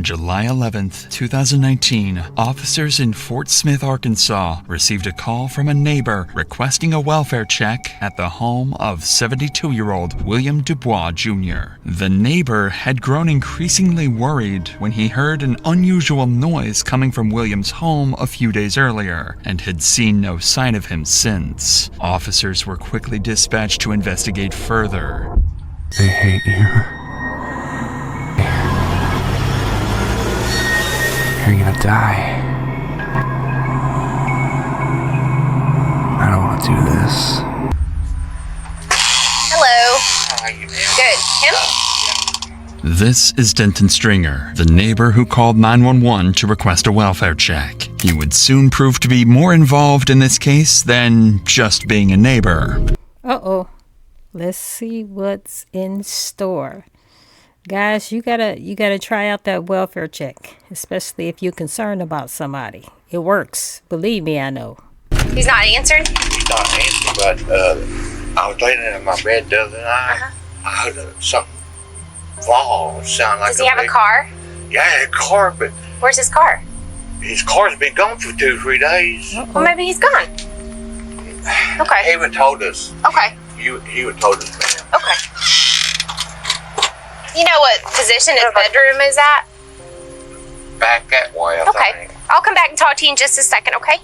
July 11th, 2019, officers in Fort Smith, Arkansas, received a call from a neighbor requesting a welfare check at the home of 72-year-old William Dubois Jr. The neighbor had grown increasingly worried when he heard an unusual noise coming from William's home a few days earlier and had seen no sign of him since. Officers were quickly dispatched to investigate further. They hate you. You're gonna die. I don't want to do this. Hello. How are you, man? Good. Him? This is Denton Stringer, the neighbor who called 911 to request a welfare check. He would soon prove to be more involved in this case than just being a neighbor. Uh-oh. Let's see what's in store. Guys, you gotta try out that welfare check, especially if you're concerned about somebody. It works. Believe me, I know. He's not answering? He's not answering, but I was laying in my bed the other night. I heard something fall. Sound like Does he have a car? Yeah, a car, but Where's his car? his car's been gone for 2 or 3 days. Well, maybe he's gone. Okay. He even told us. Okay. He would told us, man. Okay. You know what position his bedroom is at? Back that way, I Okay. think. I'll come back and talk to you in just a second, okay?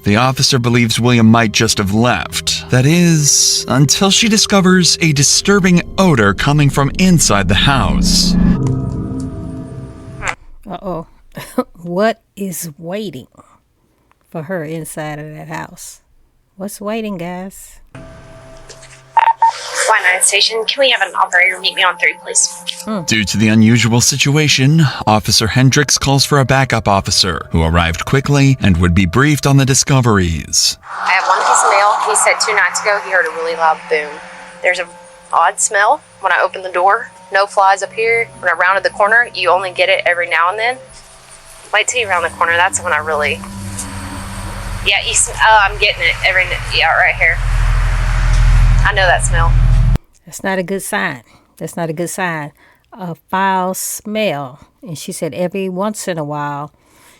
The officer believes William might just have left. That is, until she discovers a disturbing odor coming from inside the house. Uh-oh. What is waiting for her inside of that house? What's waiting, guys? Y9 station, can we have an operator meet me on 3, please? Due to the unusual situation, Officer Hendricks calls for a backup officer, who arrived quickly and would be briefed on the discoveries. I have 1 piece of mail. He said 2 nights ago he heard a really loud boom. There's an odd smell when I open the door. No flies up here. When I rounded the corner, you only get it every now and then. Wait till you round the corner. That's when I really... Yeah, I'm getting it right here. I know that smell. That's not a good sign. That's not a good sign. A foul smell. And she said every once in a while,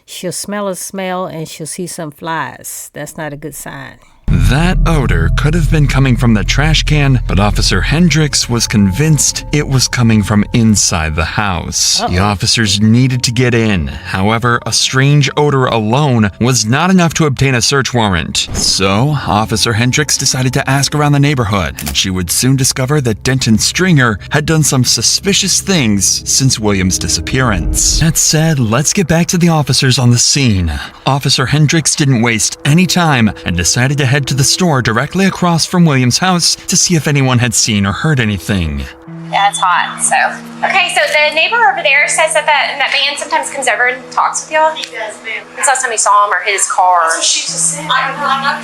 she'll smell a smell and she'll see some flies. That's not a good sign. That odor could have been coming from the trash can, but Officer Hendricks was convinced it was coming from inside the house. The officers needed to get in. However, a strange odor alone was not enough to obtain a search warrant. So, Officer Hendricks decided to ask around the neighborhood, and she would soon discover that Denton Stringer had done some suspicious things since William's disappearance. That said, let's get back to the officers on the scene. Officer Hendricks didn't waste any time and decided to head to the store directly across from William's house to see if anyone had seen or heard anything. Yeah, it's hot, so. Okay, so the neighbor over there says that that man sometimes comes over and talks with y'all? He does, ma'am. When's the last time you saw him or his car? That's what she just said. I have not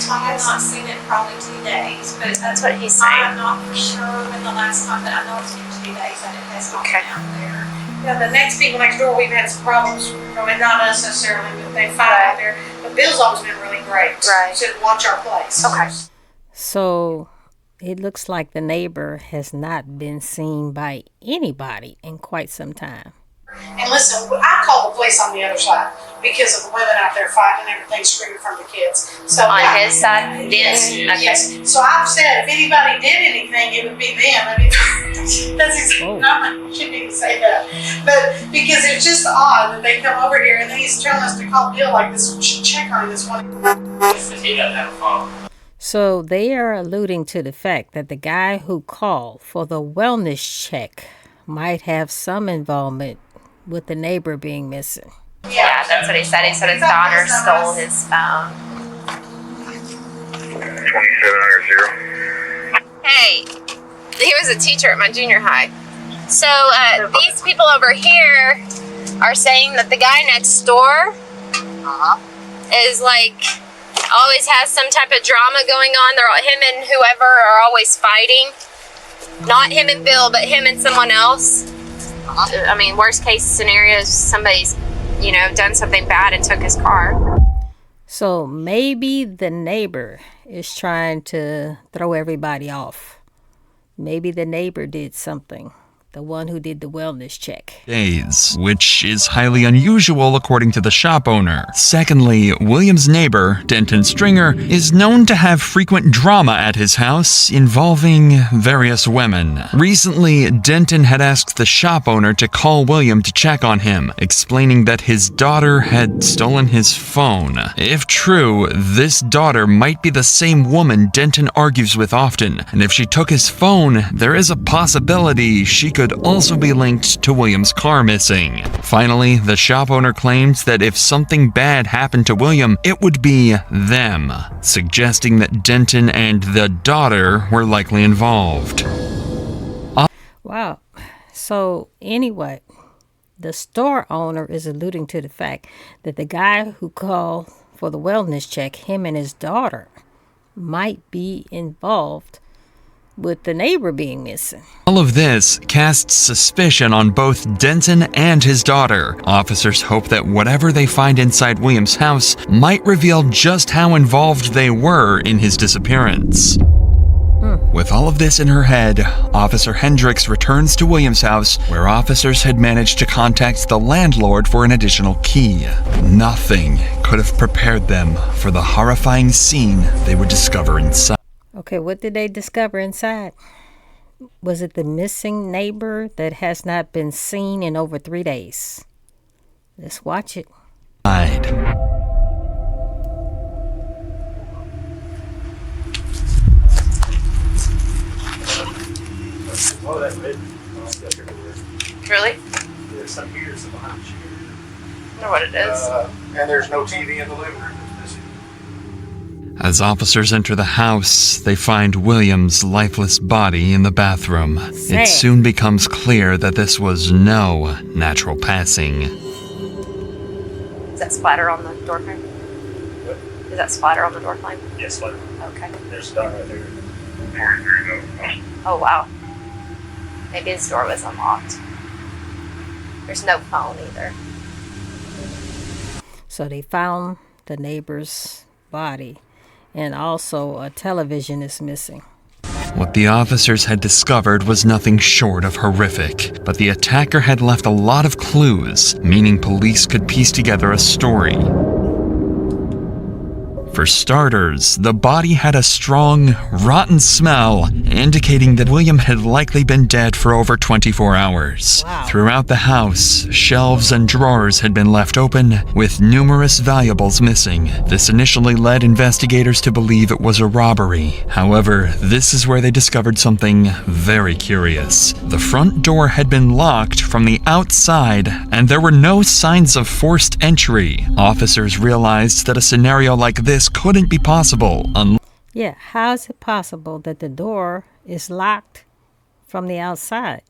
seen it in probably 2 days, but That's what he's saying. I'm not for sure when the last time, but I know it's been 2 days that it has not Okay. been out there. Yeah, the next people next door, we've had some problems. I mean, not us necessarily, but they fight out there. But Bill's always been really great. Right. To watch our place. Okay. So it looks like the neighbor has not been seen by anybody in quite some time. And listen, I called the police on the other side because of the women out there fighting and everything, screaming from the kids. So On yeah. his side? Yes, Okay. yes. So I've said if anybody did anything, it would be them. I mean, that's exactly. I shouldn't even say that, but because it's just odd that they come over here and then he's telling us to call Bill like this. We should check on this one. He doesn't have a phone. So they are alluding to the fact that the guy who called for the wellness check might have some involvement with the neighbor being missing. Yeah, that's what he said. He said his daughter stole his phone. 2700. Hey, he was a teacher at my junior high. So these people over here are saying that the guy next door is like always has some type of drama going on. Him and whoever are always fighting. Not him and Bill, but him and someone else. I mean, worst case scenario is somebody's, done something bad and took his car. So maybe the neighbor is trying to throw everybody off. Maybe the neighbor did something the one who did the wellness check. Days, which is highly unusual according to the shop owner. Secondly, William's neighbor, Denton Stringer, is known to have frequent drama at his house involving various women. Recently, Denton had asked the shop owner to call William to check on him, explaining that his daughter had stolen his phone. If true, this daughter might be the same woman Denton argues with often, and if she took his phone, there is a possibility she could also be linked to William's car missing. Finally, the shop owner claims that if something bad happened to William, it would be them, suggesting that Denton and the daughter were likely involved. Wow. So anyway, the store owner is alluding to the fact that the guy who called for the wellness check, him and his daughter, might be involved with the neighbor being missing. All of this casts suspicion on both Denton and his daughter. Officers hope that whatever they find inside William's house might reveal just how involved they were in his disappearance. With all of this in her head, Officer Hendricks returns to William's house, where officers had managed to contact the landlord for an additional key. Nothing could have prepared them for the horrifying scene they would discover inside. Okay, what did they discover inside? Was it the missing neighbor that has not been seen in over 3 days? Let's watch it. Oh, that's red. Really? There's some here, some behind the chair. I wonder what it is. And there's no TV in the living room. As officers enter the house, they find William's lifeless body in the bathroom. Sad. It soon becomes clear that this was no natural passing. Is that splatter on the door frame? What? Is that splatter on the door frame? Yes, like Okay. there's stuff right there. Oh, wow. Maybe his door was unlocked. There's no phone either. So they found the neighbor's body, and also a television is missing. What the officers had discovered was nothing short of horrific, but the attacker had left a lot of clues, meaning police could piece together a story. For starters, the body had a strong, rotten smell, indicating that William had likely been dead for over 24 hours. Wow. Throughout the house, shelves and drawers had been left open, with numerous valuables missing. This initially led investigators to believe it was a robbery. However, this is where they discovered something very curious. The front door had been locked from the outside, and there were no signs of forced entry. Officers realized that a scenario like this couldn't be possible Yeah, how is it possible that the door is locked from the outside?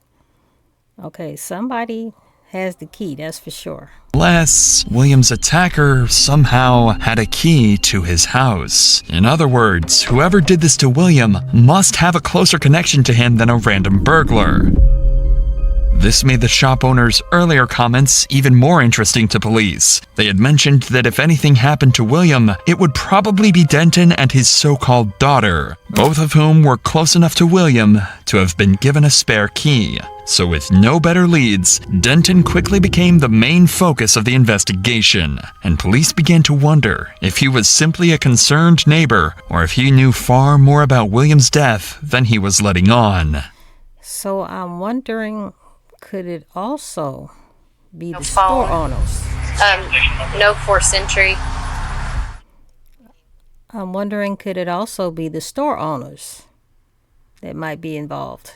Okay, somebody has the key, that's for sure. unless William's attacker somehow had a key to his house. In other words, whoever did this to William must have a closer connection to him than a random burglar. This made the shop owner's earlier comments even more interesting to police. They had mentioned that if anything happened to William, it would probably be Denton and his so-called daughter, both of whom were close enough to William to have been given a spare key. So with no better leads, Denton quickly became the main focus of the investigation, and police began to wonder if he was simply a concerned neighbor or if he knew far more about William's death than he was letting on. So I'm wondering, could it also be No the phone. store owners? No forced entry. I'm wondering, could it also be the store owners that might be involved?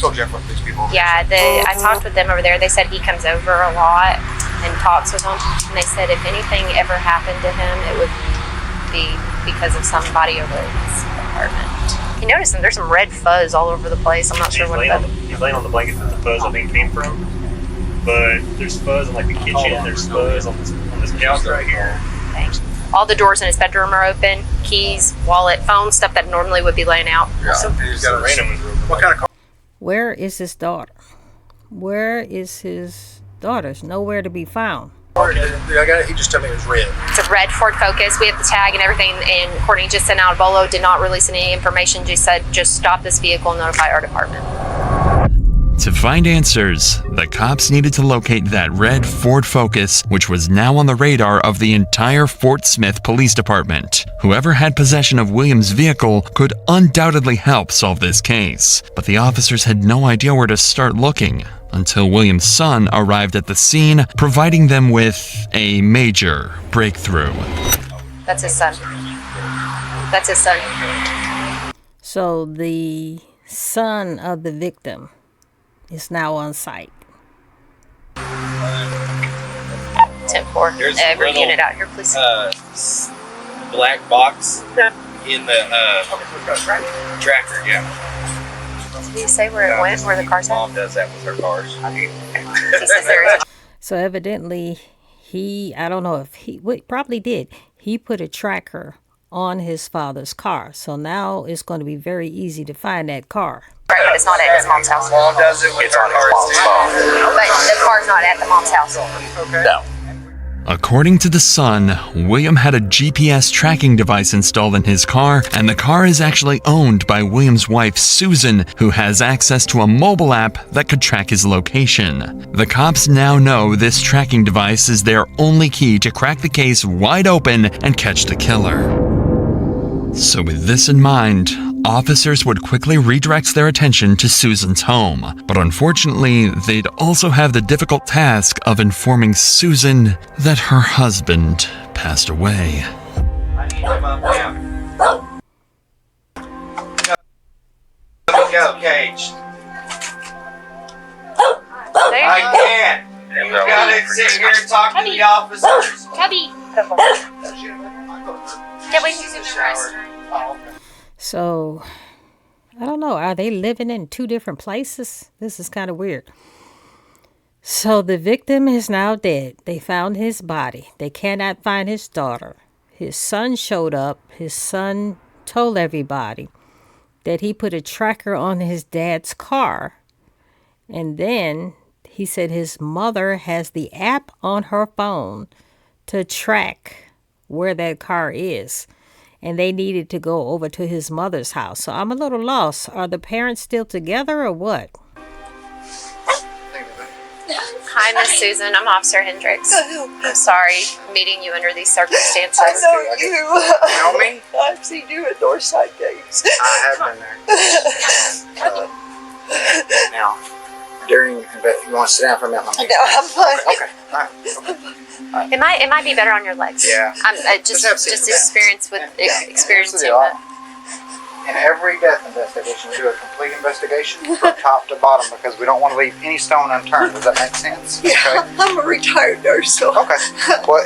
Told Jeff what these people. Yeah, I talked with them over there. They said he comes over a lot and talks with them. And they said if anything ever happened to him, it would be because of somebody over in his apartment. You notice there's some red fuzz all over the place. I'm not sure what that is. He's laying on the blanket that the fuzz I think came from. But there's fuzz in like the kitchen. There's fuzz on this couch right here. Thanks. All the doors in his bedroom are open. Keys, wallet, phone, stuff that normally would be laying out. Yeah. So he's got a random ones. What kind of car? Where is his daughter? Where is his daughter? It's nowhere to be found. He just told me it was red. It's a red Ford Focus. We have the tag and everything, and Courtney just sent out a bolo, did not release any information, just said, just stop this vehicle and notify our department. To find answers, the cops needed to locate that red Ford Focus, which was now on the radar of the entire Fort Smith Police Department. Whoever had possession of William's vehicle could undoubtedly help solve this case, but the officers had no idea where to start looking until William's son arrived at the scene, providing them with a major breakthrough. That's his son. That's his son. So the son of the victim is now on site. 10-4. There's a Every little, unit out here, please. Black box in the tracker, yeah. Did you say where it went, where the car's at? Mom does that with her cars. He says there is. So evidently I don't know if probably did. He put a tracker on his father's car. So now it's going to be very easy to find that car. Right, but it's not at his mom's house. Mom does it with her cars too. But the car's not at the mom's house. Okay. No. According to the son, William had a GPS tracking device installed in his car, and the car is actually owned by William's wife, Susan, who has access to a mobile app that could track his location. The cops now know this tracking device is their only key to crack the case wide open and catch the killer. So with this in mind, officers would quickly redirect their attention to Susan's home. But unfortunately, they'd also have the difficult task of informing Susan that her husband passed away. I need him up now. Go, Cage. I can't. You gotta sit here and talk to the officers. Cubby. So I don't know. Are they living in two different places? This is kind of weird. So the victim is now dead. They found his body. They cannot find his daughter. His son showed up. His son told everybody that he put a tracker on his dad's car. And then he said his mother has the app on her phone to track where that car is. And they needed to go over to his mother's house. So I'm a little lost. Are the parents still together or what? Hi, Miss Susan. I'm Officer Hendricks. I'm sorry meeting you under these circumstances. I know you. You know me? I've seen you at Northside Games. I have been there. Now, you want to sit down for a minute? No, I'm fine. Okay. All right. It might be better on your legs. Yeah. Just have a seat. experience with experiencing that. In every death investigation, we do a complete investigation from top to bottom because we don't want to leave any stone unturned. Does that make sense? Yeah, I'm a retired nurse, so. Okay. Well,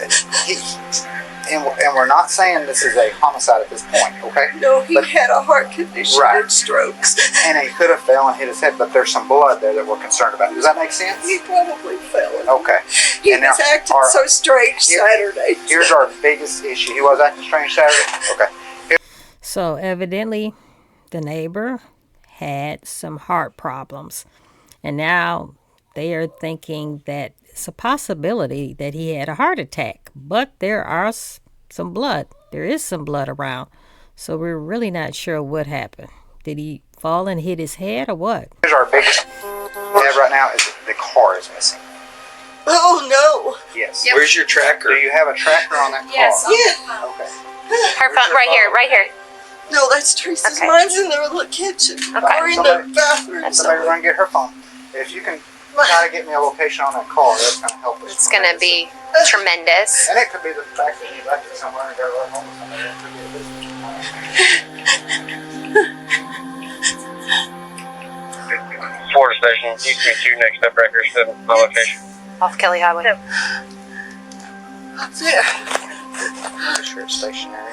and we're not saying this is a homicide at this point, okay? No, he had a heart condition Right. and strokes. And he could have fell and hit his head, but there's some blood there that we're concerned about. Does that make sense? He probably fell. Okay. He And now, was acting so strange Saturday. Here's our biggest issue. He was acting strange Saturday? Okay. So evidently, the neighbor had some heart problems. And now they are thinking that it's a possibility that he had a heart attack. But there are some blood. There is some blood around. So we're really not sure what happened. Did he fall and hit his head or what? Here's our biggest we have right now is the car is missing. Oh, no. Yes. Yep. Where's your tracker? Do you have a tracker on that car? Yes. Yeah. Okay. Her phone right here. No, that's Teresa's. Okay. Mine's in the kitchen. Okay. Or in the bathroom. Somebody run get her phone. If you can try to get me a location on that car, that's going to help us. It's gonna be tremendous. And it could be the fact that you left it somewhere and got run home with somebody. It could be a business. Florida Station, UQ2, next up record, 7, my location. Off Kelly Highway. Up there. Make sure it's stationary.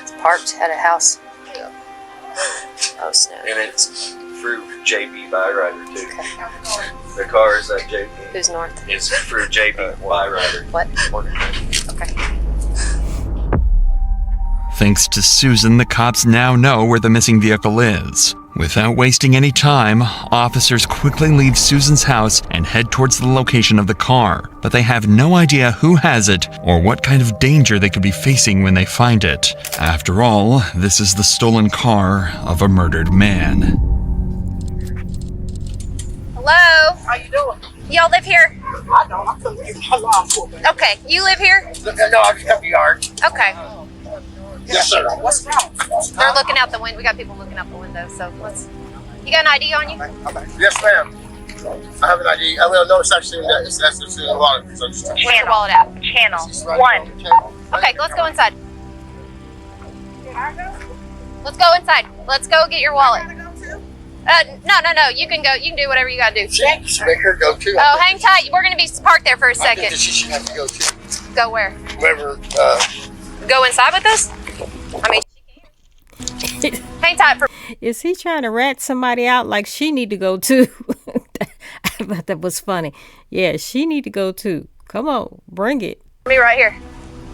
It's parked at a house. Yeah. Oh, snow. And it's through JB Byrider too. The car is at JB. Who's north? It's through JB Byrider. What? Okay. Thanks to Susan, the cops now know where the missing vehicle is. Without wasting any time, officers quickly leave Susan's house and head towards the location of the car, but they have no idea who has it or what kind of danger they could be facing when they find it. After all, this is the stolen car of a murdered man. Hello? How you doing? Y'all live here? I don't. I'm coming to get my lawn for me. Okay, you live here? No, I just have the yard. Okay. Yes, sir. What's wrong? They're looking out the window. We got people looking out the window, so let's... You got an ID on you? Yes, ma'am. I have an ID. I will know it's actually in that. It's in the wallet. So just Where's your wallet at? Channel 1. Okay, let's go inside. Let's go inside. Let's go get your wallet. No. You can go. You can do whatever you gotta do. Make her go too. Oh, hang tight. We're gonna be parked there for a I think second. that she should have to go too. Go where? Whoever. Go inside with us? I mean, hang tight for... Is he trying to rat somebody out like she need to go too? I thought that was funny. Yeah, she need to go too. Come on, bring it. Me right here.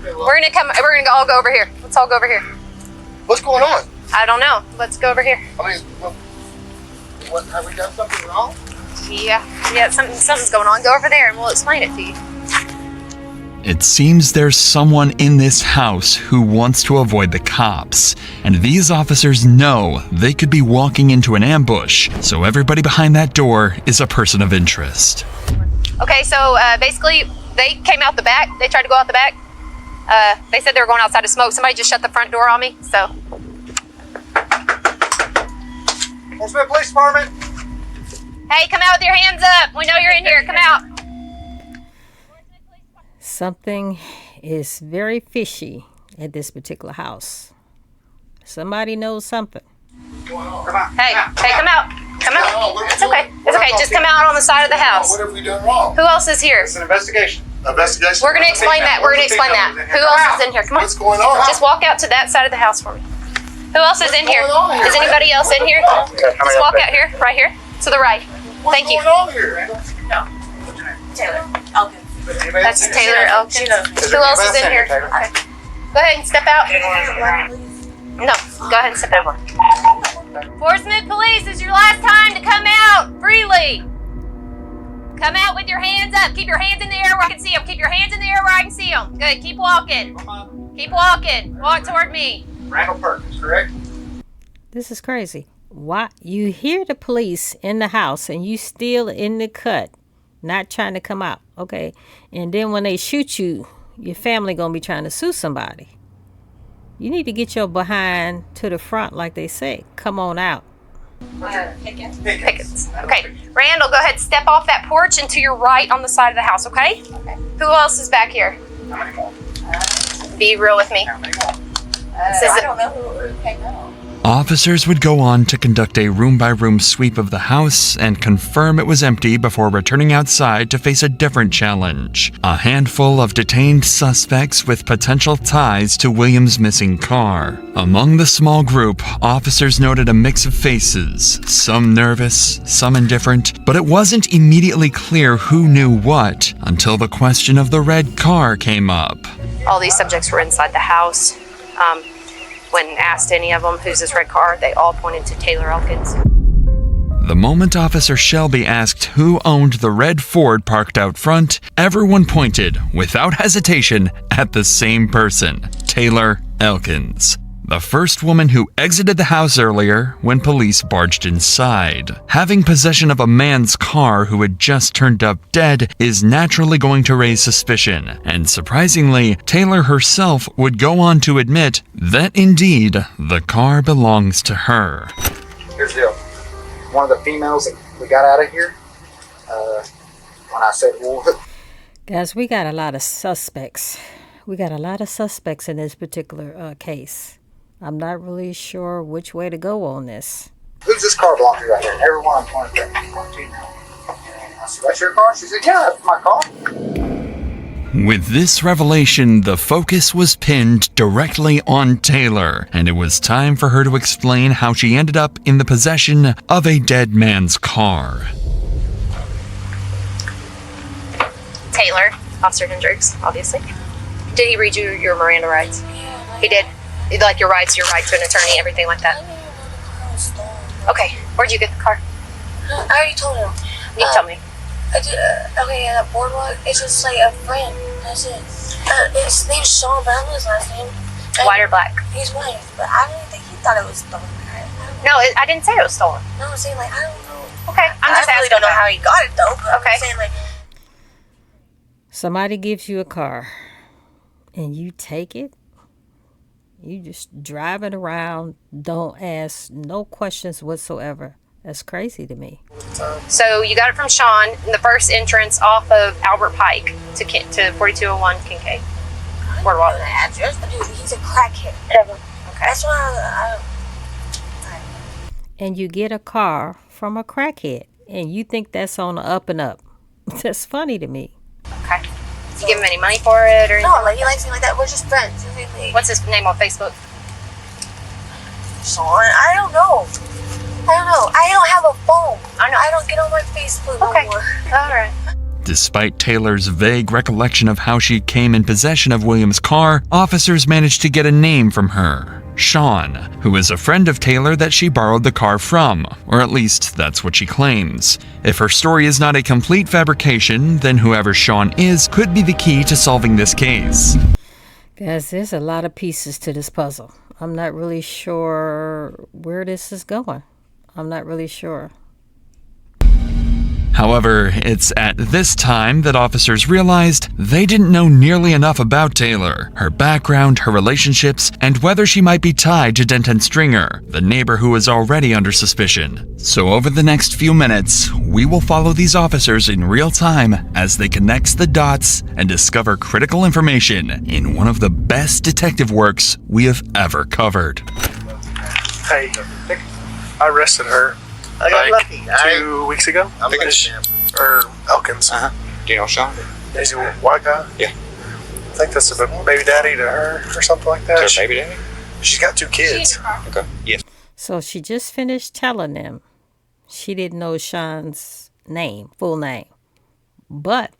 We're gonna all go over here. Let's all go over here. What's going on? I don't know. Let's go over here. I mean, what have we done something wrong? Yeah, something's going on. Go over there and we'll explain it to you. It seems there's someone in this house who wants to avoid the cops, and these officers know they could be walking into an ambush, so everybody behind that door is a person of interest. Okay, so basically, they came out the back. They tried to go out the back. They said they were going outside to smoke. Somebody just shut the front door on me, so. Portsmouth Police Department. Hey, come out with your hands up. We know you're in here. Come out. Something is very fishy at this particular house. Somebody knows something. Come on. Hey, come out. Come out. It's okay. It's okay. Just come out on the side of the house. What have we done wrong? Who else is here? It's an investigation. Investigation. We're going to explain that. We're going to explain that. Who else is in here? Come on. What's going on? Just walk out to that side of the house for me. Who else is in here? going on here? Is anybody else in here? Just walk out here. Right here. To the right. Thank you. What's going on here? Taylor Elkins. That's Taylor Elkins. Who else is in here? Okay. Go ahead and step out. No, go ahead and step out. Portsmouth Police, this is your last time to come out freely. Come out with your hands up. Keep your hands in the air where I can see them. Keep your hands in the air where I can see them. Good. Keep walking. Keep walking. Walk toward me. Randall Perkins, correct? This is crazy. Why you hear the police in the house and you still in the cut, not trying to come out, okay? And then when they shoot you, your family gonna be trying to sue somebody. You need to get your behind to the front, like they say. Come on out. Pickens. Okay. Randall, go ahead. Step off that porch and to your right on the side of the house, okay? Who else is back here? Be real with me. I don't know who came out. Officers would go on to conduct a room-by-room sweep of the house and confirm it was empty before returning outside to face a different challenge. A handful of detained suspects with potential ties to William's missing car. Among the small group, officers noted a mix of faces, some nervous, some indifferent, but it wasn't immediately clear who knew what until the question of the red car came up. All these subjects were inside the house. When asked any of them, who's this red car, they all pointed to Taylor Elkins. The moment Officer Shelby asked who owned the red Ford parked out front, everyone pointed, without hesitation, at the same person, Taylor Elkins. The first woman who exited the house earlier when police barged inside. Having possession of a man's car who had just turned up dead is naturally going to raise suspicion, and surprisingly, Taylor herself would go on to admit that indeed, the car belongs to her. Here's the deal. One of the females that we got out of here, when I said, well, Guys, we got a lot of suspects. We got a lot of suspects in this particular case. I'm not really sure which way to go on this. who's this car belong to right here? Everyone pointed to I said, that's your car? She said, yeah, that's my car. With this revelation, the focus was pinned directly on Taylor, and it was time for her to explain how she ended up in the possession of a dead man's car. Taylor, Officer Hendricks, obviously. Did he read you your Miranda rights? Yeah. He did? Like your rights to an attorney, everything like that? Okay, where'd you get the car? I already told him. You tell me. I did, okay, at a boardwalk, it's just like a friend. That's it. His name's Sean, but I don't know his last name. White or black? He's white, but I don't think he thought it was stolen. No, I didn't say it was stolen. No, I'm saying, like, I don't know. Okay, I'm just I really asking don't know about how he got it though. But Okay. I'm saying like, Somebody gives you a car and you take it. You just drive it around. Don't ask no questions whatsoever. That's crazy to me. So you got it from Sean in the first entrance off of Albert Pike to 4201 Kincaid. Boardwalk. the address, but dude, he's a crackhead. Okay. That's why And you get a car from a crackhead and you think that's on the up and up. That's funny to me. Okay. You give him any money for it or anything? no, like he likes me like that. We're just friends. What's his name on Facebook? Sean? I don't know. I don't have a phone. I don't get on my Facebook no more. All right. Despite Taylor's vague recollection of how she came in possession of William's car, officers managed to get a name from her. Sean, who is a friend of Taylor that she borrowed the car from, or at least that's what she claims. If her story is not a complete fabrication, then whoever Sean is could be the key to solving this case. Guys, there's a lot of pieces to this puzzle. I'm not really sure where this is going. I'm not really sure. However, it's at this time that officers realized they didn't know nearly enough about Taylor, her background, her relationships, and whether she might be tied to Denton Stringer, the neighbor who was already under suspicion. So over the next few minutes, we will follow these officers in real time as they connect the dots and discover critical information in one of the best detective works we have ever covered. Hey, I arrested her. I got like lucky. 2 weeks ago. I'm lucky. Or Elkins. Do you know Sean? Is he a white guy? Yeah. I think that's a baby daddy to her or something like that. Is her baby daddy? She's got 2 kids. Okay. Yes. So she just finished telling them she didn't know Sean's name, full name. But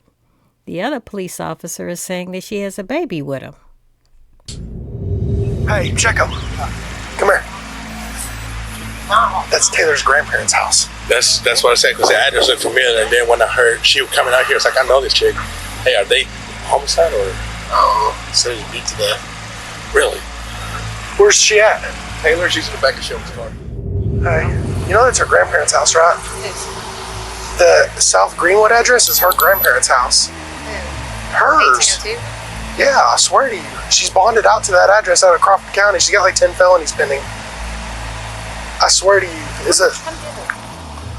the other police officer is saying that she has a baby with him. Hey, check him. Come here. That's Taylor's grandparents' house. That's what I said, because the address looked familiar, and then when I heard she was coming out here, it's like, I know this chick. Hey, are they homicide or? So you beat to death. Really? Where's she at? Taylor, she's in the back of Shelby's car. Hey, you know that's her grandparents' house, right? The South Greenwood address is her grandparents' house. Hers. 1802? Yeah, I swear to you. She's bonded out to that address out of Crawford County. She's got like 10 felonies pending. I swear to you. Is it?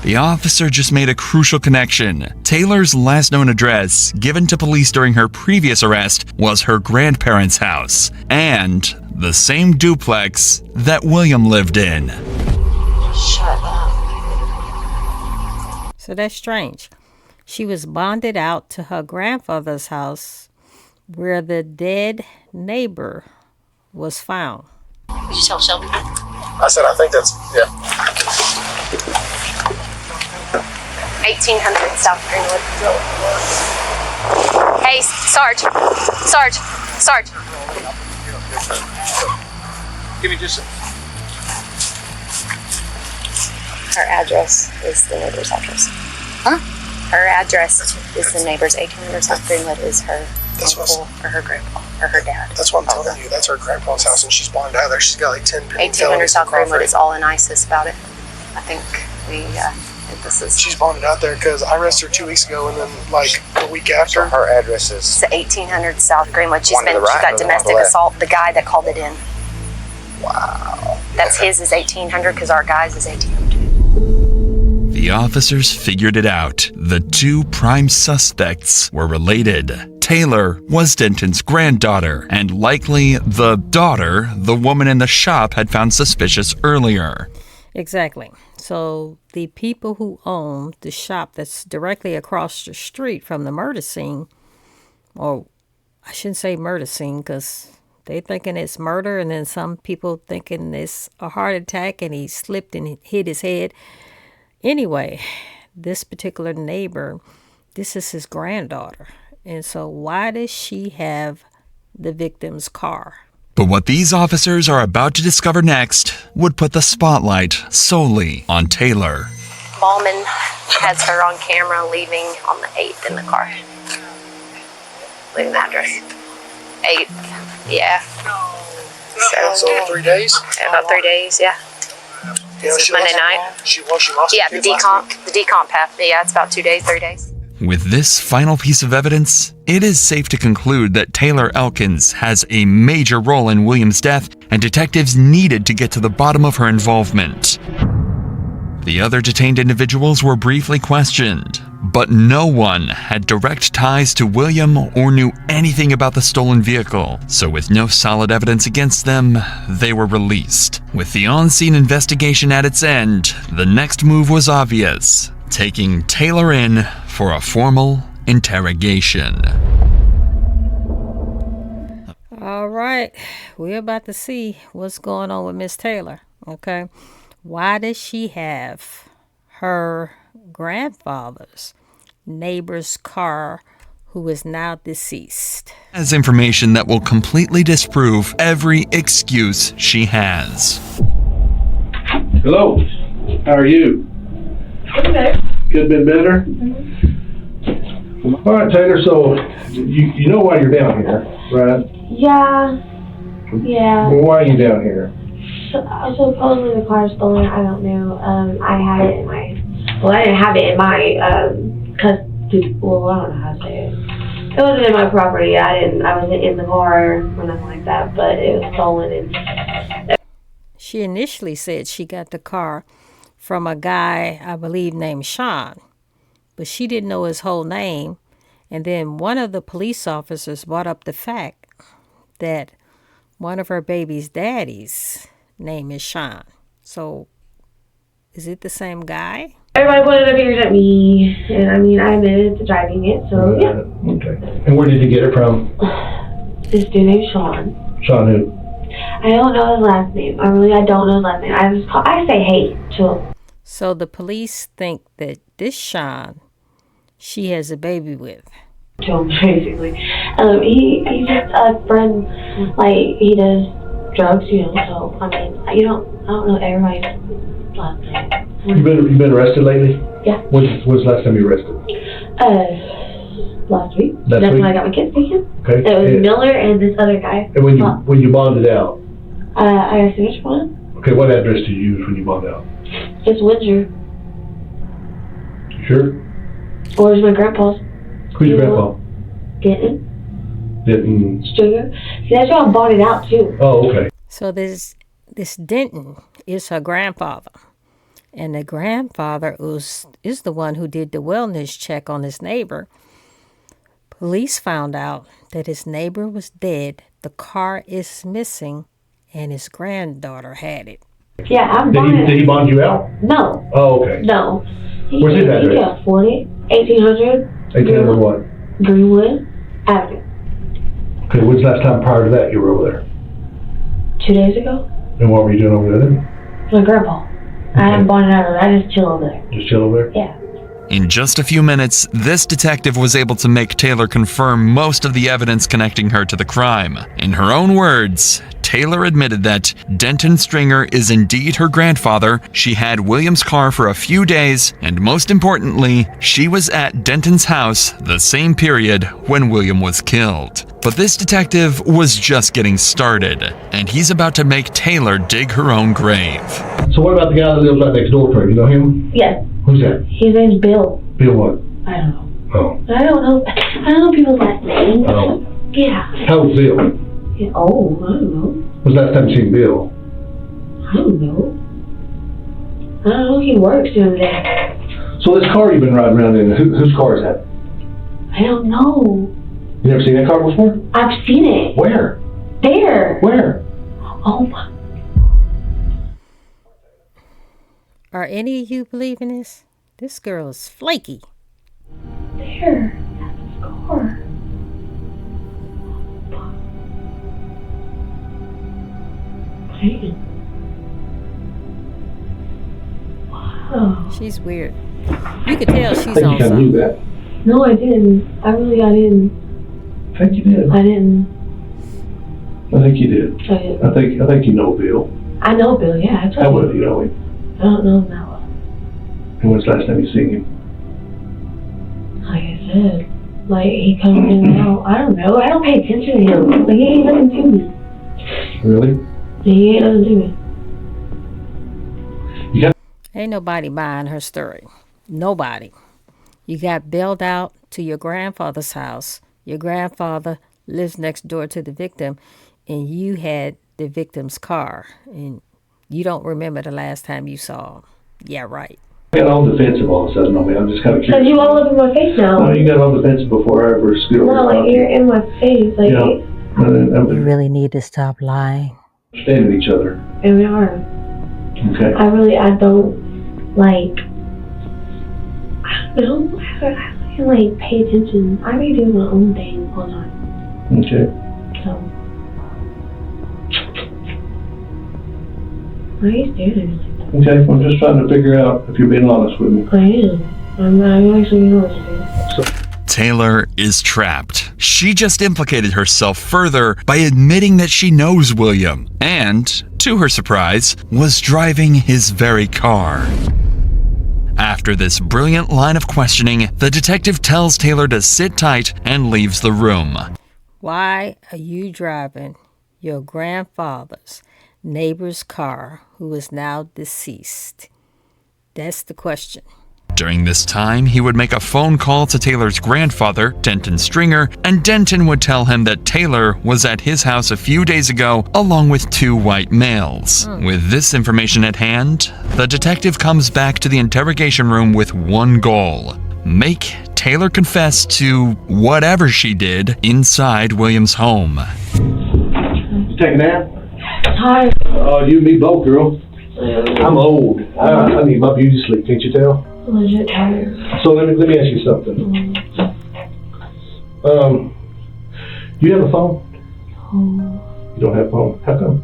The officer just made a crucial connection. Taylor's last known address, given to police during her previous arrest, was her grandparents' house, and the same duplex that William lived in. Shut up. So that's strange. She was bonded out to her grandfather's house where the dead neighbor was found. Did you tell Shelby? I said, I think that's, yeah. 1800 South Greenwood. Hey, Sarge. Give me just a... Her address is the neighbor's address. Huh? Her address is the neighbor's. 1800 South Greenwood is her uncle or her grandpa or her dad. That's what I'm telling you. That's her grandpa's house, and she's bonded out there. She's got like 10 pending 1800 felonies South in Crawford. Greenwood is all in ISIS about it. I think this is. She's bonded out there because I arrested her 2 weeks ago, and then like a week after. Her address is. It's the 1800 South Greenwood. She One to the right got or the one domestic to the left? assault. The guy that called it in. Wow. That's his is 1800 because our guy's is 1800. The officers figured it out. The 2 prime suspects were related. Taylor was Denton's granddaughter, and likely the daughter the woman in the shop had found suspicious earlier. Exactly. So the people who own the shop that's directly across the street from the murder scene, or I shouldn't say murder scene because they thinking it's murder, and then some people thinking it's a heart attack and he slipped and hit his head. Anyway, this particular neighbor, this is his granddaughter. And so why does she have the victim's car? But what these officers are about to discover next would put the spotlight solely on Taylor. Ballman has her on camera leaving on the 8th in the car. Leaving the address. 8th, yeah. So 3 days? About 3 days, yeah. This was Monday night. She lost. Yeah, the decomp path. Yeah, it's about 2 days, 3 days. With this final piece of evidence, it is safe to conclude that Taylor Elkins has a major role in William's death, and detectives needed to get to the bottom of her involvement. The other detained individuals were briefly questioned, but no one had direct ties to William or knew anything about the stolen vehicle, so with no solid evidence against them, they were released. With the on-scene investigation at its end, the next move was obvious: taking Taylor in for a formal interrogation. All right, we're about to see what's going on with Miss Taylor, okay? Why does she have her grandfather's neighbor's car, who is now deceased? As information that will completely disprove every excuse she has. Hello, how are you? Okay. Could have been better? All right, Taylor, so you know why you're down here, right? Yeah. Well, why are you down here? Supposedly the car is stolen. I don't know. I had it in my. Well, I didn't have it in my. Well, I don't know how to say it. It wasn't in my property. I wasn't in the car or nothing like that. But it was stolen. And she initially said she got the car from a guy, I believe, named Sean, but she didn't know his whole name. And then one of the police officers brought up the fact that one of her baby's daddy's name is Sean. So, is it the same guy? Everybody pointed their fingers at me, and I admitted to driving it, so yeah. Okay. And where did you get it from? This dude named Sean. Sean who? I don't know his last name. I don't know his last name. I say hey to him. So the police think that this Sean, she has a baby with. To him, basically. He's just a friend, like, he does drugs, so, I don't know everybody's last name. You been arrested lately? Yeah. When's the last time you were arrested? Last week. That's when week? I got my kids taken. Okay. It was Miller and this other guy. And when you bonded out? I got signature bond. Okay, what address did you use when you bonded out? It's Windsor. You sure? Where's my grandpa's? Who's your grandpa? Denton. Stringer. See, that's why I'm bonded out too. Oh, okay. So this Denton is her grandfather. And the grandfather is the one who did the wellness check on his neighbor. Police found out that his neighbor was dead, the car is missing, and his granddaughter had it. Yeah, I'm bonded. Did he bond you out? No. Oh, okay. No. Where's his address? He got 1800. 1800 what? Greenwood Avenue. Okay, when's the last time prior to that you were over there? 2 days ago. And what were you doing over there then? My grandpa. I haven't bonded out of it. I just chill over there. Just chill over there? Yeah. In just a few minutes, this detective was able to make Taylor confirm most of the evidence connecting her to the crime. In her own words, Taylor admitted that Denton Stringer is indeed her grandfather, she had William's car for a few days, and most importantly, she was at Denton's house the same period when William was killed. But this detective was just getting started, and he's about to make Taylor dig her own grave. So what about the guy that lives right next door to her? You know him? Yes. Who's that? His name's Bill. Bill what? I don't know. Oh. I don't know people's last names. Oh. Yeah. How's Bill? Yeah. Oh, I don't know. When's the last time you seen Bill? I don't know. I don't know if he works over there. So this car you've been riding around in, whose car is that? I don't know. You never seen that car before? I've seen it. Where? There. Where? Oh my. Are any of you believing this? This girl is flaky. There. That's his car. Man. Wow. She's weird. You could tell she's I think on you kind of something. knew that. No, I didn't. I really got in. I think you did. I didn't. I think you did. I didn't. I think you know Bill. I know Bill, yeah. I How well do you know him? I don't know him that well. And when's the last time you seen him? Like I said, like he comes in and out. I don't know. I don't pay attention to him. Like he ain't nothing to me. Really? He ain't nothing to me. Ain't nobody buying her story. Nobody. You got bailed out to your grandfather's house. Your grandfather lives next door to the victim, and you had the victim's car, and you don't remember the last time you saw him. Yeah, right. I got all defensive all of a sudden on me. I'm just kind of curious. Because you all look in my face now. No, you got all defensive before I ever scoot over. No, like you're in my face. Like, You really need to stop lying. Understanding each other. And we are. Okay. I don't, like, I don't know. I can, like, pay attention. I be doing my own thing all the time. Okay. So. Why are you staring at me? Okay, I'm just trying to figure out if you're being honest with me. I am. I'm actually being honest with you. Taylor is trapped. She just implicated herself further by admitting that she knows William and, to her surprise, was driving his very car. After this brilliant line of questioning, the detective tells Taylor to sit tight and leaves the room. Why are you driving your grandfather's neighbor's car, who is now deceased? That's the question. During this time, he would make a phone call to Taylor's grandfather, Denton Stringer, and Denton would tell him that Taylor was at his house a few days ago along with 2 white males. With this information at hand, the detective comes back to the interrogation room with one goal: make Taylor confess to whatever she did inside William's home. You take a nap? Tired. Oh, you and me both, girl. I'm old. I need my beauty sleep, can't you tell? I'm legit tired. So let me ask you something. You have a phone? Oh. You don't have a phone? How come?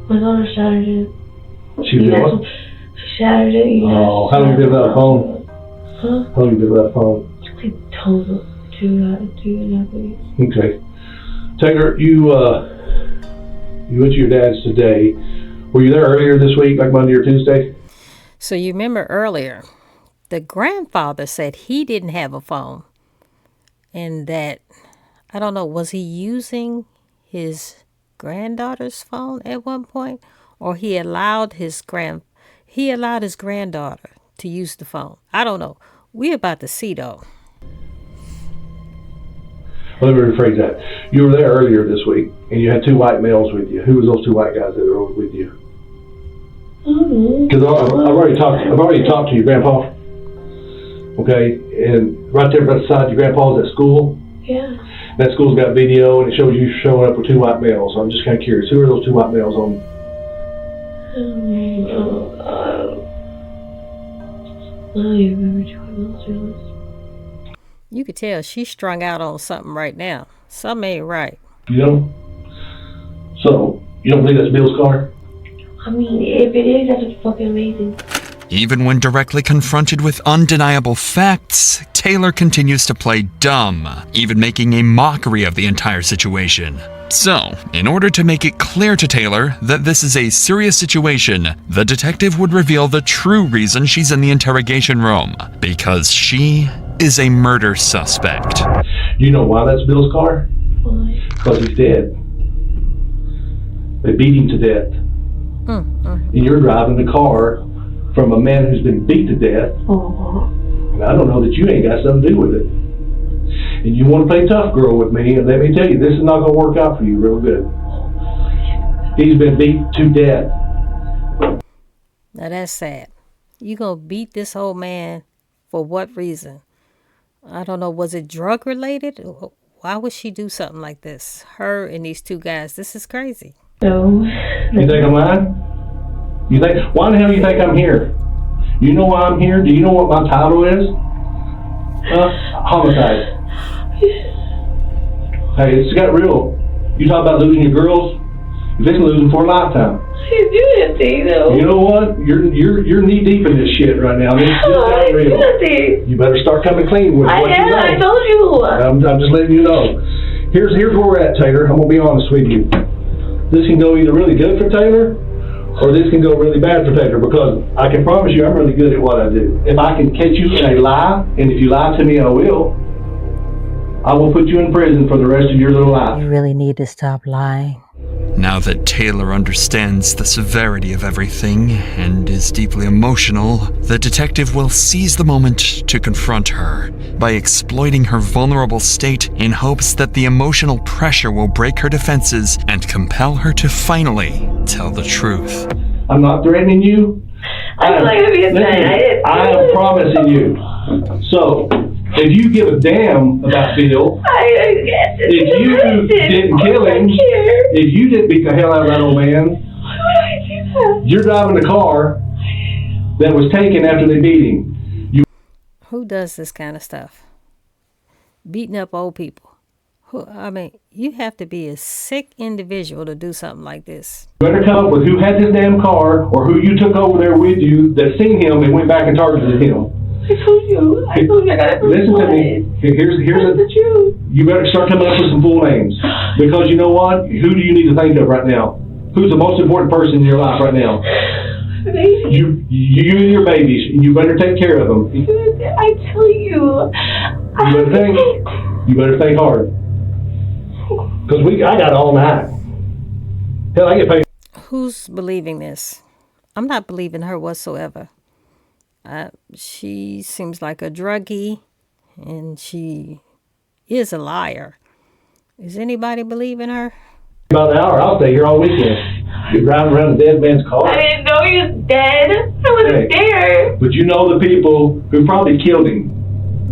My daughter shattered it. She did what? She shattered it. Oh, how long have you been without a phone? Huh? How long have you been without a phone? Like total 2.5 weeks. Okay. Taylor, you went to your dad's today. Were you there earlier this week, like Monday or Tuesday? So you remember earlier, the grandfather said he didn't have a phone and that, I don't know, was he using his granddaughter's phone at one point, or he allowed his granddaughter to use the phone? I don't know. We're about to see though. Well, let me rephrase that. You were there earlier this week, and you had 2 white males with you. Who was those 2 white guys that were with you? Because I've already talked to your grandpa. Okay, and right there beside your grandpa's at school. Yeah. That school's got video, and it shows you showing up with 2 white males. So I'm just kind of curious. Who are those 2 white males on? I don't even remember 2 white males. You could tell she's strung out on something right now. Something ain't right. You know? So, you don't believe that's Bill's car? I mean, if it is, that's fucking amazing. Even when directly confronted with undeniable facts, Taylor continues to play dumb, even making a mockery of the entire situation. So, in order to make it clear to Taylor that this is a serious situation, the detective would reveal the true reason she's in the interrogation room, because she is a murder suspect. You know why that's Bill's car? Why? Because he's dead. They beat him to death. And you're driving the car from a man who's been beat to death. And I don't know that you ain't got something to do with it. And you want to play tough girl with me, and let me tell you, this is not going to work out for you real good. He's been beat to death. Now that's sad. You gonna beat this old man for what reason? I don't know. Was it drug related? Why would she do something like this? Her and these 2 guys. This is crazy. No. You think I'm lying? You think? Why the hell do you think I'm here? You know why I'm here? Do you know what my title is? Homicide. Hey, it's got real. You talk about losing your girls. You're fixing to lose them for a lifetime. You do that thing, though. You know what? You're knee deep in this shit right now. This just got real. You better start coming clean with what you know. I told you. I'm just letting you know. Here's where we're at, Taylor. I'm gonna be honest with you. This can go either really good for Taylor, or this can go really bad for Taylor, because I can promise you I'm really good at what I do. If I can catch you in a lie, and if you lie to me, I will put you in prison for the rest of your little life. You really need to stop lying. Now that Taylor understands the severity of everything and is deeply emotional, the detective will seize the moment to confront her by exploiting her vulnerable state in hopes that the emotional pressure will break her defenses and compel her to finally tell the truth. I'm not threatening you. I am promising you. So, if you give a damn about Bill, if you didn't kill him, if you didn't beat the hell out of that old man, you're driving the car that was taken after they beat him. Who does this kind of stuff? Beating up old people. You have to be a sick individual to do something like this. You better come up with who had this damn car or who you took over there with you that seen him and went back and targeted him. I told you I got it. Listen to me. Here's the truth. You better start coming up with some full names. Because you know what? Who do you need to think of right now? Who's the most important person in your life right now? You and your babies. You better take care of them. I tell you. You better think hard. Because I got all night. Hell, I get paid. Who's believing this? I'm not believing her whatsoever. She seems like a druggie, and she is a liar. Is anybody believing her? About an hour. I'll stay here all weekend. You're driving around a dead man's car. I didn't know he was dead. I wasn't there. But you know the people who probably killed him.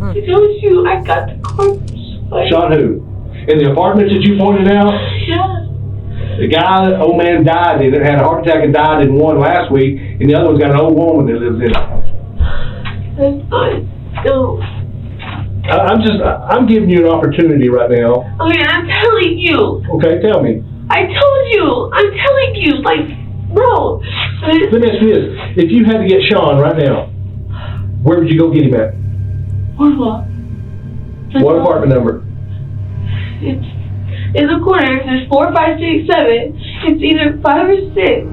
I told you I got the corpse. Shot who? In the apartments that you pointed out? Yeah. The guy, the old man died in it, had a heart attack and died in one last week, and the other one's got an old woman that lives in it. That's fine. No. I'm giving you an opportunity right now. Okay, I'm telling you. Okay, tell me. I told you. I'm telling you. Like, bro. Let me ask you this. If you had to get Sean right now, where would you go get him at? What? What apartment number? It's in the corner. There's 4, 5, 6, 7. It's either 5 or 6.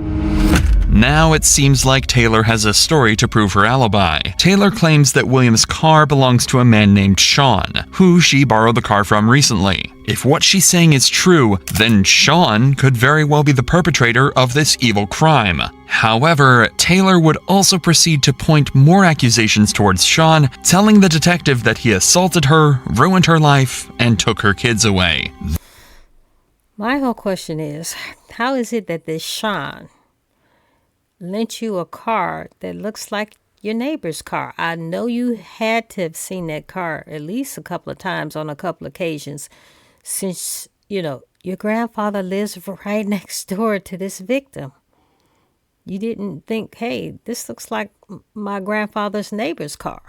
Now it seems like Taylor has a story to prove her alibi. Taylor claims that William's car belongs to a man named Sean, who she borrowed the car from recently. If what she's saying is true, then Sean could very well be the perpetrator of this evil crime. However, Taylor would also proceed to point more accusations towards Sean, telling the detective that he assaulted her, ruined her life, and took her kids away. My whole question is, how is it that this Sean lent you a car that looks like your neighbor's car? I know you had to have seen that car at least a couple of times on a couple of occasions, since, your grandfather lives right next door to this victim. You didn't think, hey, this looks like my grandfather's neighbor's car.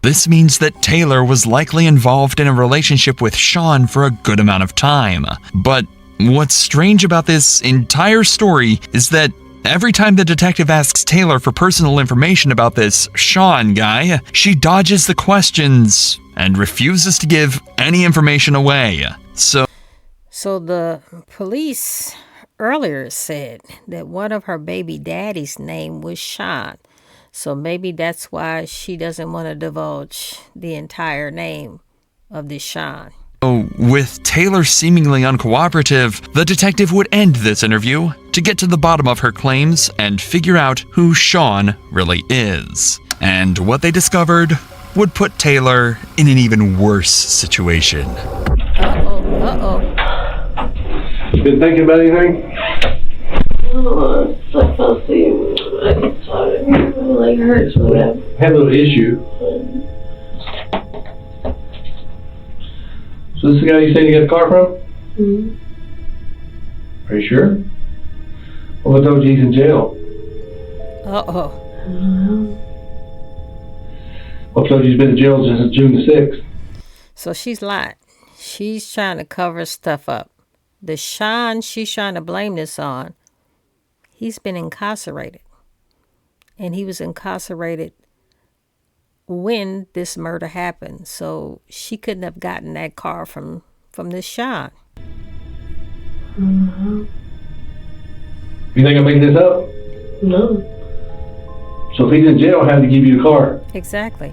This means that Taylor was likely involved in a relationship with Sean for a good amount of time. But what's strange about this entire story is that every time the detective asks Taylor for personal information about this Sean guy, she dodges the questions and refuses to give any information away. So the police earlier said that one of her baby daddy's name was Sean. So maybe that's why she doesn't want to divulge the entire name of this Sean. With Taylor seemingly uncooperative, the detective would end this interview to get to the bottom of her claims and figure out who Sean really is. And what they discovered would put Taylor in an even worse situation. Been thinking about anything? Oh, I fell asleep. My leg hurts. Had a little issue. So this is the guy you said you got the car from? Mm-hmm. Are you sure? Well, I told you he's in jail. Well, I told you he's been in jail since June the 6th. So she's lying. She's trying to cover stuff up. The Sean she's trying to blame this on, he's been incarcerated. And he was incarcerated when this murder happened. So she couldn't have gotten that car from this Sean. Mm-hmm. You think I'm making this up? No. So if he's in jail, how did he give you the car? Exactly.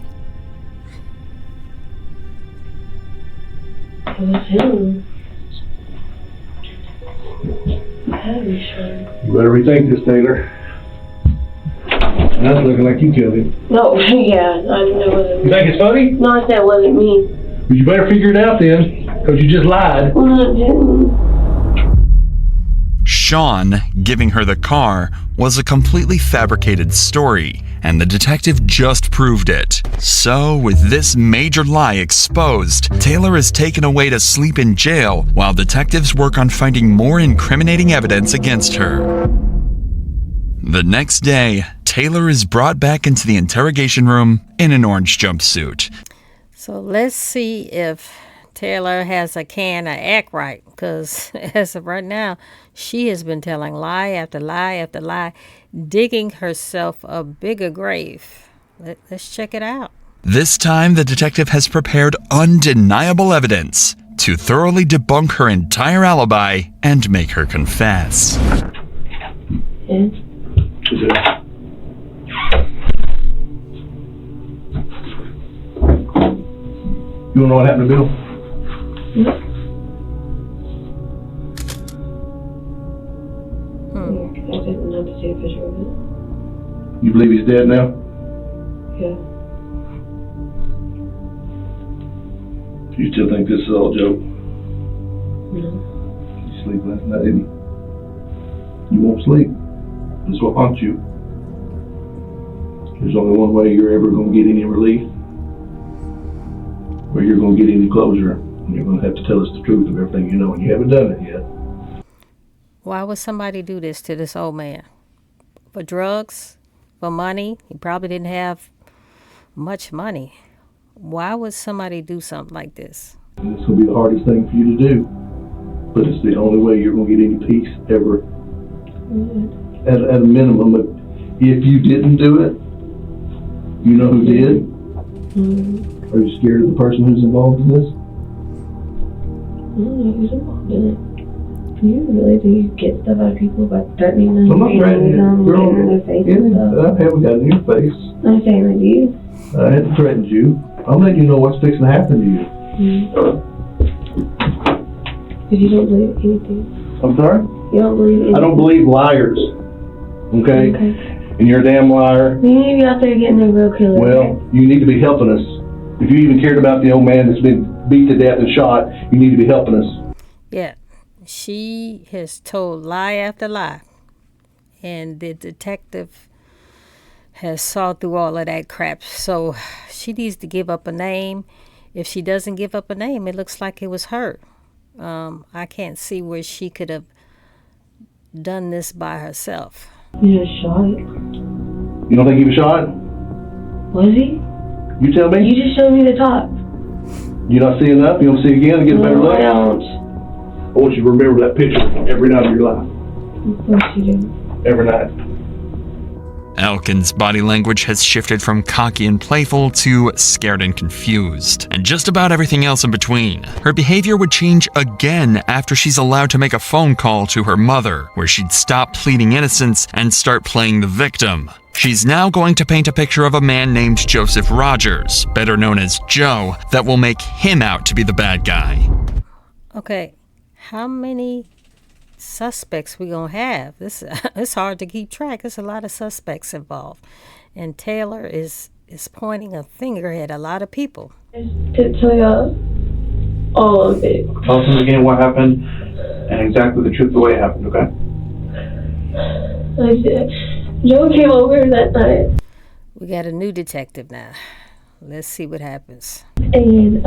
It was him. had to be Sean. You better rethink this, Taylor. That's looking like you killed him. No, yeah, I know it wasn't me. You think it's funny? No, I said it wasn't me. But you better figure it out then, because you just lied. Well, no, I didn't. Sean giving her the car was a completely fabricated story, and the detective just proved it. So, with this major lie exposed, Taylor is taken away to sleep in jail while detectives work on finding more incriminating evidence against her. The next day, Taylor is brought back into the interrogation room in an orange jumpsuit. So let's see if Taylor has a can of act right, because as of right now, she has been telling lie after lie after lie, digging herself a bigger grave. Let's check it out. This time, the detective has prepared undeniable evidence to thoroughly debunk her entire alibi and make her confess. You wanna know what happened to Bill? I didn't know to see a picture of it. You believe he's dead now? Yeah. Do you still think this is all a joke? No. You sleep last night, didn't you? You won't sleep. This will haunt you. There's only one way you're ever going to get any relief, or you're going to get any closure, and you're going to have to tell us the truth of everything you know, and you haven't done it yet. Why would somebody do this to this old man? For drugs? For money? He probably didn't have much money. Why would somebody do something like this? And it's going to be the hardest thing for you to do, but it's the only way you're going to get any peace ever. At a minimum, but if you didn't do it, you know who did? Are you scared of the person who's involved in this? I don't know who's involved in it. Do you get stuff out of people by threatening them? I'm not threatening you. Girl, in their face and stuff? I haven't got in your face. I'm saying like you. I haven't threatened you. I'm letting you know what's fixing to happen to you. If you don't believe anything. I'm sorry? You don't believe anything. I don't believe liars. Okay? And you're a damn liar. You need to be out there getting a real killer. Well, you need to be helping us. If you even cared about the old man that's been beat to death and shot, you need to be helping us. Yeah, she has told lie after lie, and the detective has saw through all of that crap. So she needs to give up a name. If she doesn't give up a name, it looks like it was her. I can't see where she could have done this by herself. You just shot it. You don't think he was shot? Was he? You tell me. You just showed me the top. You not see enough? You don't see again to get a better look? I don't. I want you to remember that picture every night of your life. Of course you do. Every night. Elkins' body language has shifted from cocky and playful to scared and confused, and just about everything else in between. Her behavior would change again after she's allowed to make a phone call to her mother, where she'd stop pleading innocence and start playing the victim. She's now going to paint a picture of a man named Joseph Rogers, better known as Joe, that will make him out to be the bad guy. Okay, how many suspects we gonna have? It's hard to keep track. There's a lot of suspects involved, and Taylor is pointing a finger at a lot of people. To tell y'all all of it. Tell us again what happened and exactly the truth the way it happened, okay? Like, Joe came over that night. We got a new detective now. Let's see what happens. And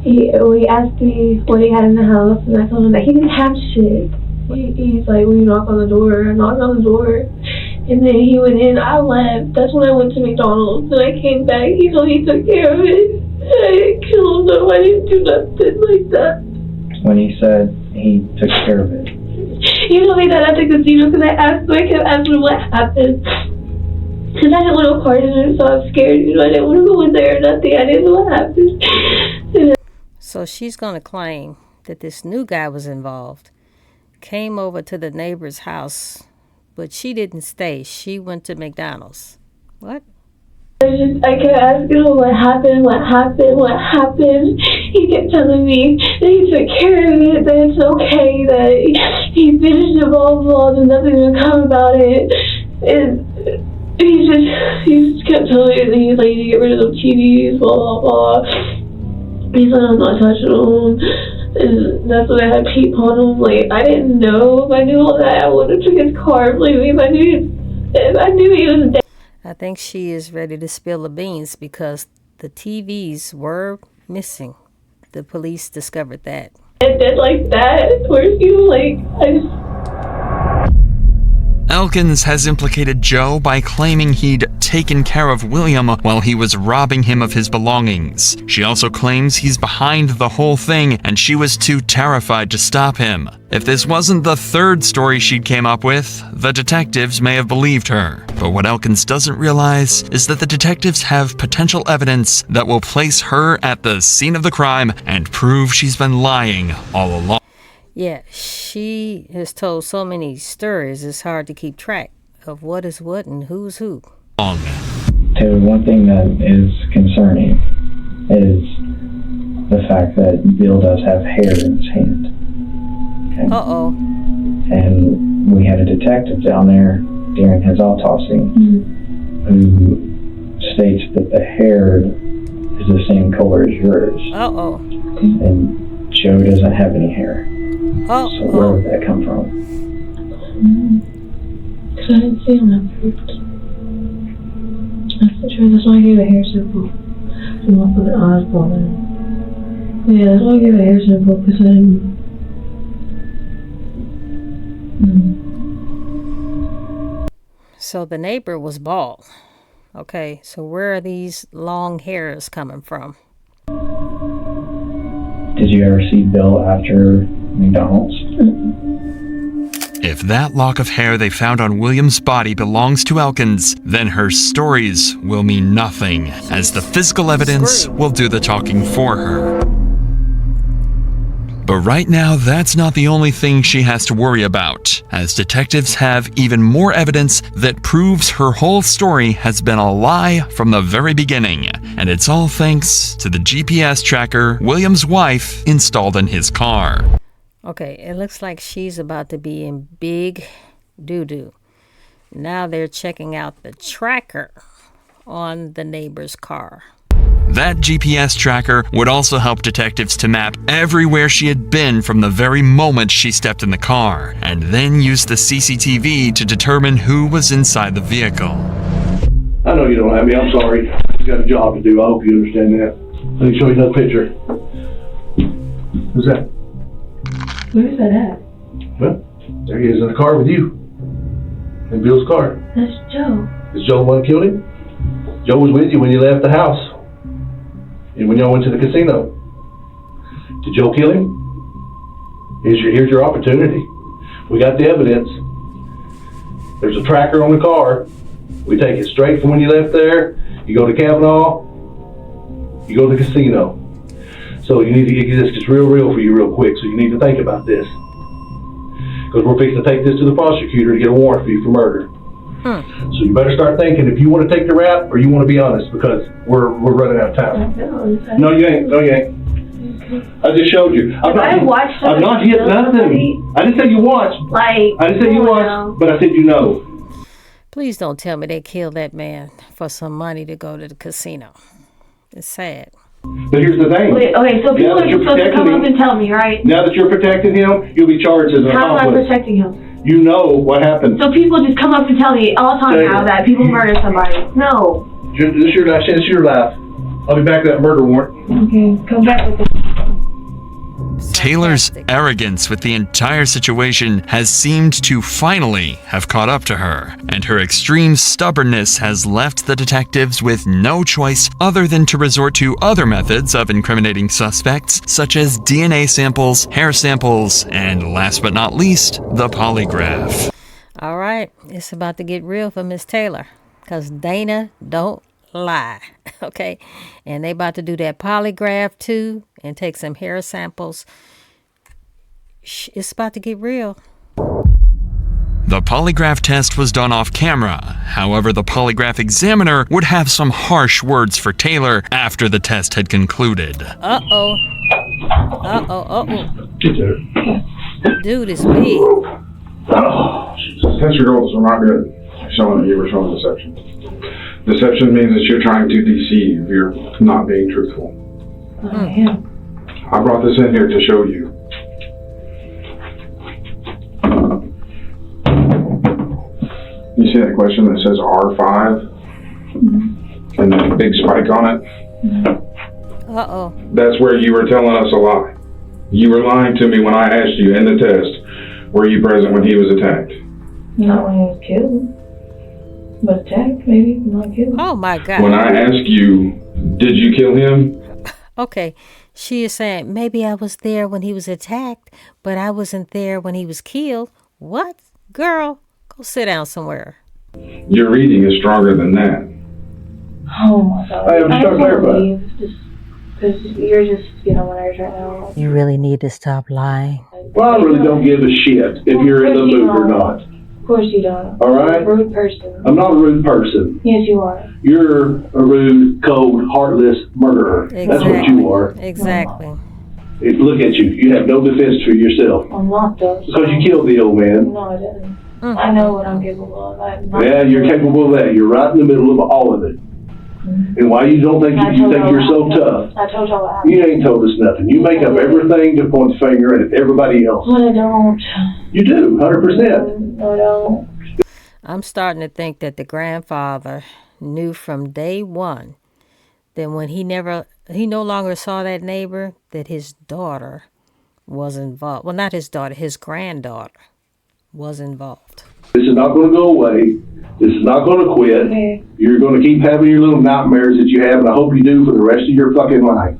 he asked me what he had in the house, and I told him that he didn't have shit. He's like, "Will you knock on the door?" I knocked on the door, and then he went in. I left. That's when I went to McDonald's, and I came back. He told me he took care of it. I didn't kill him, though. I didn't do nothing like that. When he said he took care of it. He told me that at the casino because I kept asking him what happened. Because I didn't want to part in it, so I was scared. I didn't want to go in there or nothing. I didn't know what happened. So she's going to claim that this new guy was involved, came over to the neighbor's house, but she didn't stay. She went to McDonald's. What? I kept asking him what happened. he kept telling me that he took care of it, that it's okay, that he finished it, blah, blah, there's nothing to come about it. And he just kept telling me that he's like, to get rid of the TVs, blah, blah, blah. He said, I'm not touching them. And that's when I had peep on him. Like, I didn't know. If I knew all that, I would have took his car. Believe me, if I knew he was dead. I think she is ready to spill the beans because the TVs were missing. The police discovered that. And then like that, where you like, I just... Elkins has implicated Joe by claiming he'd taken care of William while he was robbing him of his belongings. She also claims he's behind the whole thing and she was too terrified to stop him. If this wasn't the third story she came up with, the detectives may have believed her. But what Elkins doesn't realize is that the detectives have potential evidence that will place her at the scene of the crime and prove she's been lying all along. Yeah, she has told so many stories, it's hard to keep track of what is what and who's who. Taylor, one thing that is concerning is the fact that Bill does have hair in his hand. Okay? Uh-oh. And we had a detective down there during his autopsy who states that the hair is the same color as yours. Uh-oh. And Joe doesn't have any hair. Oh, so where would that come from? Because I didn't see him at first. That's the truth. That's why I gave a hair sample. And what the eyes bothered. Yeah, that's why I gave a hair sample because I didn't. So the neighbor was bald. Okay, so where are these long hairs coming from? Did you ever see Bill after McDonald's? If that lock of hair they found on William's body belongs to Elkins, then her stories will mean nothing, as the physical evidence will do the talking for her. But right now, that's not the only thing she has to worry about, as detectives have even more evidence that proves her whole story has been a lie from the very beginning, and it's all thanks to the GPS tracker William's wife installed in his car. Okay, it looks like she's about to be in big doo-doo. Now they're checking out the tracker on the neighbor's car. That GPS tracker would also help detectives to map everywhere she had been from the very moment she stepped in the car, and then use the CCTV to determine who was inside the vehicle. I know you don't have me, I'm sorry. You got a job to do, I hope you understand that. Let me show you another picture. Who's that? Where is that at? Well, there he is in the car with you. In Bill's car. That's Joe. Is Joe the one that killed him? Joe was with you when you left the house. And when y'all went to the casino. Did Joe kill him? Here's your opportunity. We got the evidence. There's a tracker on the car. We take it straight from when you left there. You go to Kavanaugh. You go to the casino. So you need to get this just real for you real quick. So you need to think about this. Because we're fixing to take this to the prosecutor to get a warrant for you for murder. So you better start thinking if you want to take the rap or you want to be honest, because we're running out of time. No, you ain't. I just showed you. I've not hit nothing. I didn't say you watched. I didn't say you watched, but I said you know. Please don't tell me they killed that man for some money to go to the casino. It's sad. But here's the thing. Wait, okay, so people are supposed to come up and tell me, right? Now that you're protecting him, you'll be charged as an accomplice. How am I protecting him? You know what happened. So people just come up and tell me all the time now that people murder somebody. No. This is your last chance, your life. I'll be back with that murder warrant. Okay, come back with it. Taylor's arrogance with the entire situation has seemed to finally have caught up to her, and her extreme stubbornness has left the detectives with no choice other than to resort to other methods of incriminating suspects, such as DNA samples, hair samples, and last but not least, the polygraph. All right, it's about to get real for Miss Taylor, because Dana don't lie, okay? And they about to do that polygraph too and take some hair samples. It's about to get real. The polygraph test was done off camera. However, the polygraph examiner would have some harsh words for Taylor after the test had concluded. Uh-oh. Dude is big. Test results are not good. Showing that you were showing deception. Deception means that you're trying to deceive. You're not being truthful. I brought this in here to show you. You see that question that says R5? And that big spike on it? Uh-oh. That's where you were telling us a lie. You were lying to me when I asked you in the test, were you present when he was attacked? Not when he was killed. But attacked, maybe, not killed. Oh my God. When I asked you, did you kill him? Okay, she is saying, maybe I was there when he was attacked, but I wasn't there when he was killed. What? Girl, go sit down somewhere. Your reading is stronger than that. Oh my God. I am so clarifying. Because you're just getting on my nerves right now. You really need to stop lying. Well, I really don't give a shit if you're in the mood or not. Of course you don't. All right? You're a rude person. I'm not a rude person. Yes, you are. You're a rude, cold, heartless murderer. Exactly. That's what you are. Exactly. Look at you. You have no defense for yourself. I'm not though. Because you killed the old man. No, I didn't. I know what I'm capable of. Yeah, you're capable of that. You're right in the middle of all of it. And why you don't think you think you're so tough? I told y'all what happened. You ain't told us nothing. You make up everything to point the finger at everybody else. But I don't. You do, 100%. No, I don't. I'm starting to think that the grandfather knew from day one that when he no longer saw that neighbor, that his daughter was involved. Well, not his daughter, his granddaughter was involved. This is not going to go away. This is not going to quit. Okay. You're going to keep having your little nightmares that you have, and I hope you do for the rest of your fucking life.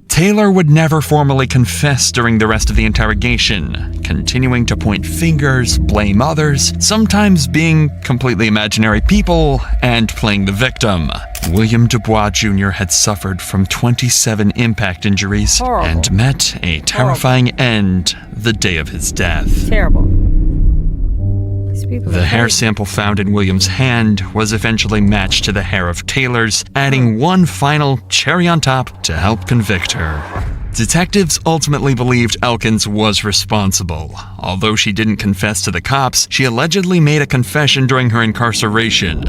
Taylor would never formally confess during the rest of the interrogation, continuing to point fingers, blame others, sometimes being completely imaginary people, and playing the victim. William Dubois Jr. had suffered from 27 impact injuries and met a terrifying end the day of his death. Terrible. The hair sample found in William's hand was eventually matched to the hair of Taylor's, adding one final cherry on top to help convict her. Detectives ultimately believed Elkins was responsible. Although she didn't confess to the cops, she allegedly made a confession during her incarceration.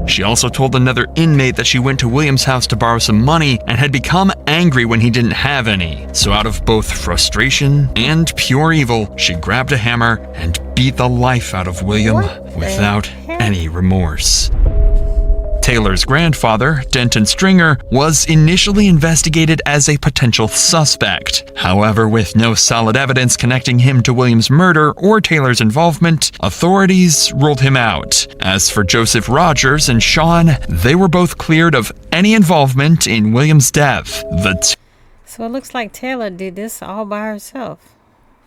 She also told another inmate that she went to William's house to borrow some money and had become angry when he didn't have any. So out of both frustration and pure evil, she grabbed a hammer and beat the life out of William without any remorse. Taylor's grandfather, Denton Stringer, was initially investigated as a potential suspect. However, with no solid evidence connecting him to William's murder or Taylor's involvement, authorities ruled him out. As for Joseph Rogers and Sean, they were both cleared of any involvement in William's death. So it looks like Taylor did this all by herself.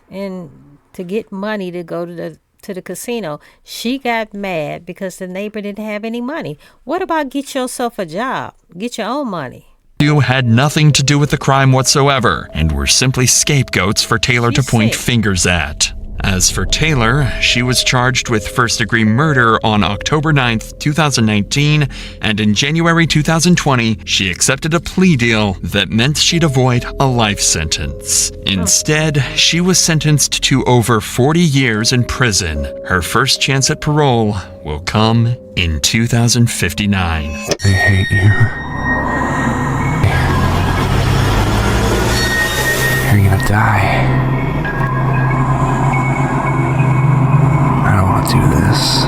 And to get money to go to the casino, she got mad because the neighbor didn't have any money. What about get yourself a job? Get your own money. You had nothing to do with the crime whatsoever and were simply scapegoats for Taylor to point fingers at. As for Taylor, she was charged with first-degree murder on October 9th, 2019, and in January 2020, she accepted a plea deal that meant she'd avoid a life sentence. Instead, she was sentenced to over 40 years in prison. Her first chance at parole will come in 2059. They hate you. You're gonna die. I don't want to do this.